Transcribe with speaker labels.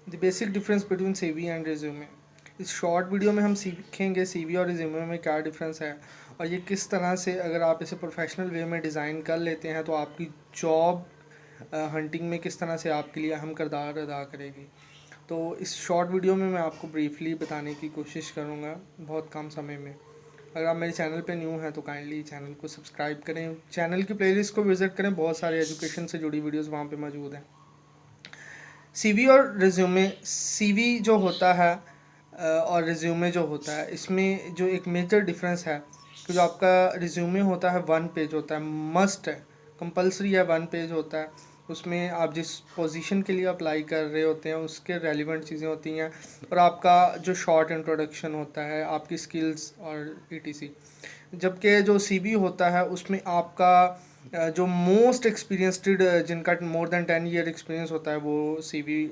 Speaker 1: The basic difference between CV and resume. इस short video में हम सीखेंगे सीवी और रिज्यूमे में क्या डिफरेंस है और ये किस तरह से अगर आप इसे प्रोफेशनल वे में डिज़ाइन कर लेते हैं तो आपकी जॉब हंटिंग में किस तरह से आपके लिए अहम किरदार अदा करेगी। तो इस शॉर्ट वीडियो में मैं आपको ब्रीफली बताने की कोशिश करूँगा बहुत कम समय में। अगर आप मेरे चैनल पे न्यू हैं तो काइंडली चैनल को सब्सक्राइब करें, चैनल की प्लेलिस्ट को विज़िट करें, बहुत सारे एजुकेशन से जुड़ी वीडियोस वहाँ पे मौजूद हैं। सीवी और रिज्यूमे, सीवी जो होता है और रिज्यूमे जो होता है, इसमें जो एक मेजर डिफरेंस है कि जो आपका रिज्यूमे होता है 1 पेज होता है, मस्ट है, कंपलसरी है, 1 पेज होता है। उसमें आप जिस पोजीशन के लिए अप्लाई कर रहे होते हैं उसके रेलिवेंट चीज़ें होती हैं और आपका जो शॉर्ट इंट्रोडक्शन होता है, आपकी स्किल्स और ईटीसी। जबकि जो सीवी होता है उसमें आपका जो मोस्ट एक्सपीरियंस्ड जिनका मोर देन 10 ईयर एक्सपीरियंस होता है वो सीवी